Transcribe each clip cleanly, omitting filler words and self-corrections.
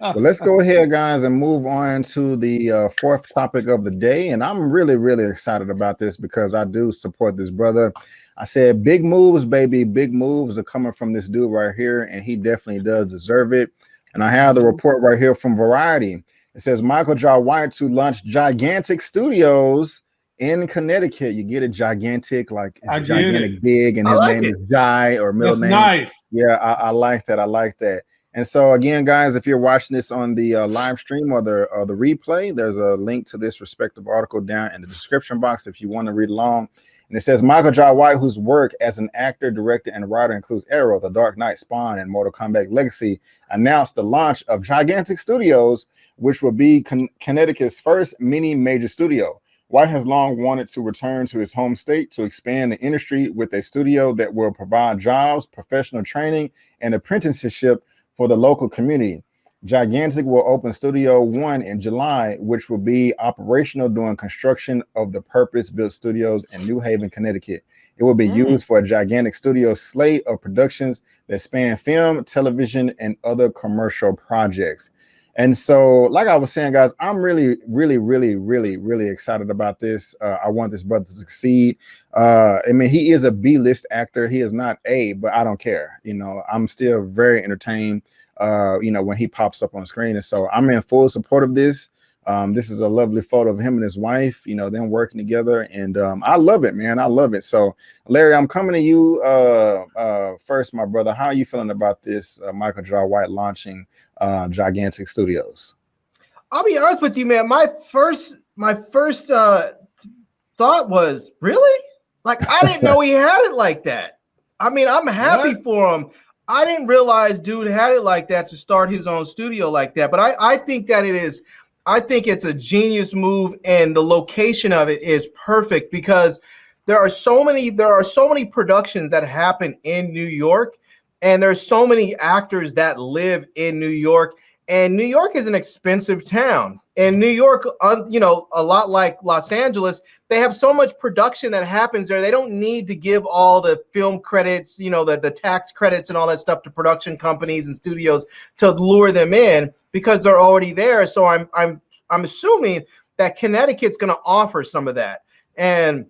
Well, let's go ahead, guys, and move on to the fourth topic of the day. And I'm really, really excited about this because I do support this brother. I said big moves, baby. Big moves are coming from this dude right here, and he definitely does deserve it. And I have the report right here from Variety. It says Michael Jai White to launch Gigantic Studios in Connecticut. You get it, gigantic, like it's gigantic big, and his name is Jai or middle name. Nice. Yeah, I like that. I like that. And so again, guys, if you're watching this on the live stream or the replay, there's a link to this respective article down in the description box if you want to read along. And it says Michael Jai White, whose work as an actor, director, and writer includes Arrow, The Dark Knight, Spawn, and Mortal Kombat Legacy, announced the launch of Gigantic Studios, which will be Connecticut's first mini major studio. White has long wanted to return to his home state to expand the industry with a studio that will provide jobs, professional training, and apprenticeship for the local community. Gigantic will open Studio 1 in July, which will be operational during construction of the purpose-built studios in New Haven, Connecticut. It will be used for a Gigantic Studio slate of productions that span film, television, and other commercial projects. And so, like I was saying, guys, I'm really, really, really, really, really excited about this. I want this brother to succeed. I mean, he is a B-list actor. He is not A, but I don't care. You know, I'm still very entertained, you know, when he pops up on screen. And so I'm in full support of this. This is a lovely photo of him and his wife, you know, them working together. And I love it, man. I love it. So, Larry, I'm coming to you first, my brother. How are you feeling about this Michael Jai White launching Gigantic Studios? I'll be honest with you, man. My first thought was, really? Like, I didn't know he had it like that. I mean, I'm happy for him. I didn't realize dude had it like that to start his own studio like that. But I think that it is, I think it's a genius move, and the location of it is perfect because there are so many productions that happen in New York, and there's so many actors that live in New York, and New York is an expensive town. And New York, you know, a lot like Los Angeles, they have so much production that happens there. They don't need to give all the film credits, you know, the tax credits and all that stuff to production companies and studios to lure them in because they're already there. So I'm assuming that Connecticut's going to offer some of that. And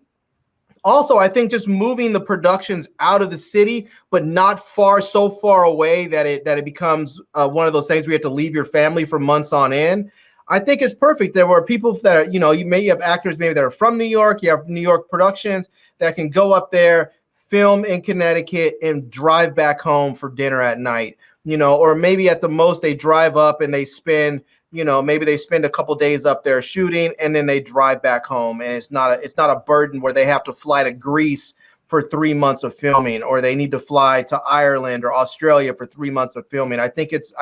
also, I think just moving the productions out of the city, but not so far away that it becomes one of those things where you have to leave your family for months on end. I think it's perfect. There were people that are, you know, you have actors maybe that are from New York. You have New York productions that can go up there, film in Connecticut, and drive back home for dinner at night. You know, or maybe at the most they drive up and they spend, you know, maybe they spend a couple days up there shooting, and then they drive back home, and it's not a burden where they have to fly to Greece for 3 months of filming, or they need to fly to Ireland or Australia for 3 months of filming. I think it's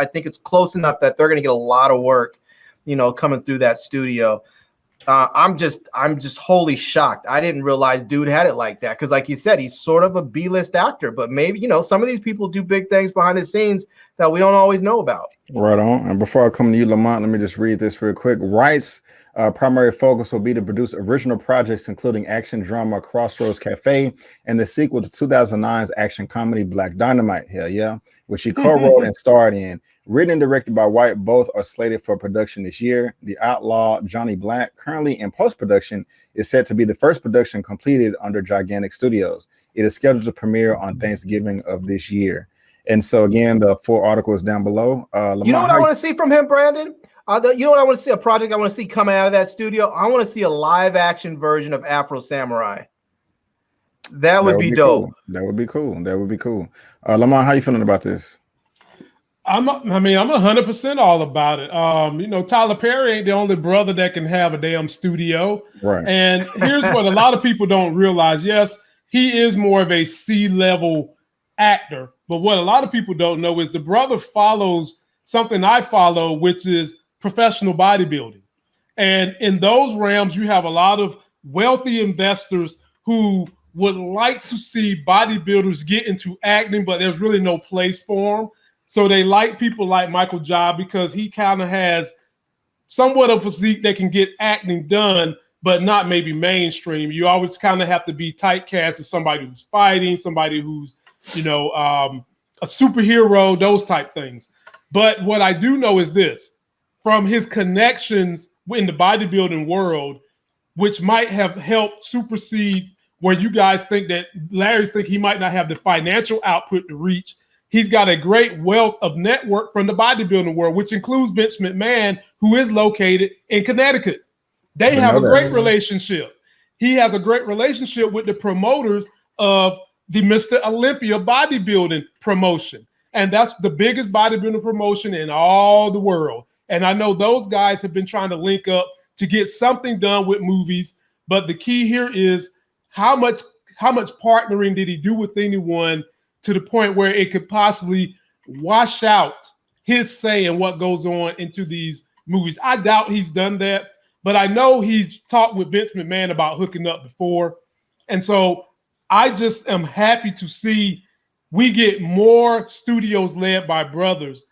close enough that they're going to get a lot of work, you know, coming through that studio. I'm just wholly shocked. I didn't realize dude had it like that because, like you said, he's sort of a B-list actor. But maybe, you know, some of these people do big things behind the scenes that we don't always know about. Right on. And before I come to you, Lamont, let me just read this real quick. Wright's primary focus will be to produce original projects, including action drama Crossroads Cafe and the sequel to 2009's action comedy Black Dynamite. Hell yeah, which he co-wrote and starred in. Written and directed by White, both are slated for production this year. The Outlaw Johnny Black, currently in post-production, is set to be the first production completed under Gigantic Studios. It is scheduled to premiere on Thanksgiving of this year. And so, again, the full article is down below. Lamont, you know what I want to see from him, Brandon? You know what I want to see? A project I want to see coming out of that studio? I want to see a live-action version of Afro Samurai. That would be dope. Cool. That would be cool. That would be cool. Lamont, how you feeling about this? I'm 100% all about it. You know, Tyler Perry ain't the only brother that can have a damn studio. Right. And here's what a lot of people don't realize. Yes, he is more of a C-level actor, but what a lot of people don't know is the brother follows something I follow, which is professional bodybuilding. And in those realms, you have a lot of wealthy investors who would like to see bodybuilders get into acting, but there's really no place for them. So they like people like Michael Jai because he kind of has somewhat of a physique that can get acting done, but not maybe mainstream. You always kind of have to be typecast as somebody who's fighting, somebody who's, you know, a superhero, those type things. But what I do know is this, from his connections in the bodybuilding world, which might have helped supersede where you guys think that Larry's think he might not have the financial output to reach. He's got a great wealth of network from the bodybuilding world, which includes Vince McMahon, who is located in Connecticut. They have a great relationship. He has a great relationship with the promoters of the Mr. Olympia bodybuilding promotion. And that's the biggest bodybuilding promotion in all the world. And I know those guys have been trying to link up to get something done with movies. But the key here is how much partnering did he do with anyone to the point where it could possibly wash out his say and what goes on into these movies. I doubt he's done that, but I know he's talked with Vince McMahon about hooking up before. And so I just am happy to see we get more studios led by brothers,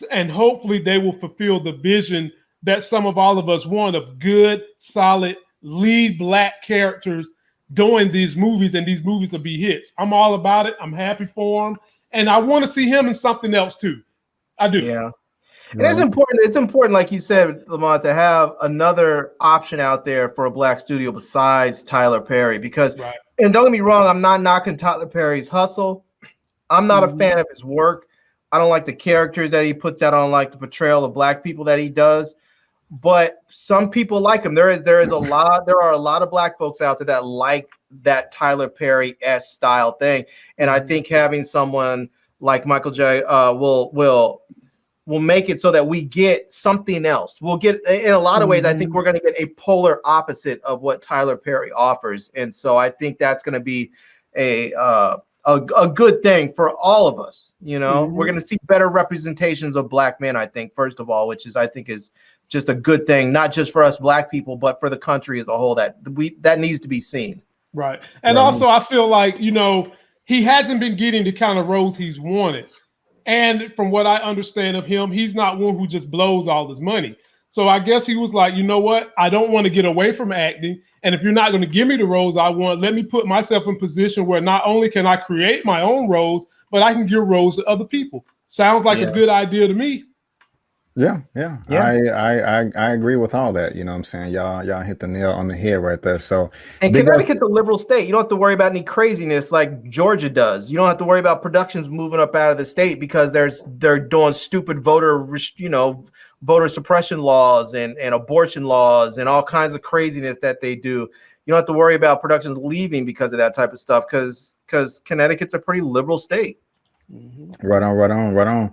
and hopefully they will fulfill the vision that some of all of us want of good, solid, lead black characters doing these movies, and these movies will be hits. I'm all about it. I'm happy for him. And I want to see him in something else too. I do. Yeah. And it's important. It's important, like you said, Lamont, to have another option out there for a black studio besides Tyler Perry. Because, and don't get me wrong, I'm not knocking Tyler Perry's hustle. I'm not a fan of his work. I don't like the characters that he puts out on, like the portrayal of black people that he does. But some people like him. There are a lot of black folks out there that like that Tyler Perry-esque style thing. And I think having someone like Michael J. Will make it so that we get something else. We'll get, in a lot of ways, I think we're going to get a polar opposite of what Tyler Perry offers. And so I think that's going to be a good thing for all of us. You know, we're going to see better representations of black men, I think, first of all, which is, I think, is just a good thing, not just for us black people, but for the country as a whole, that needs to be seen. Right. And also I feel like, you know, he hasn't been getting the kind of roles he's wanted. And from what I understand of him, he's not one who just blows all his money. So I guess he was like, you know what? I don't want to get away from acting. And if you're not going to give me the roles I want, let me put myself in a position where not only can I create my own roles, but I can give roles to other people. Sounds like a good idea to me. Yeah. I agree with all that. You know what I'm saying? Y'all hit the nail on the head right there. So, and Connecticut's a liberal state. You don't have to worry about any craziness like Georgia does. You don't have to worry about productions moving up out of the state because they're doing stupid voter suppression laws and abortion laws and all kinds of craziness that they do. You don't have to worry about productions leaving because of that type of stuff because Connecticut's a pretty liberal state. Right on.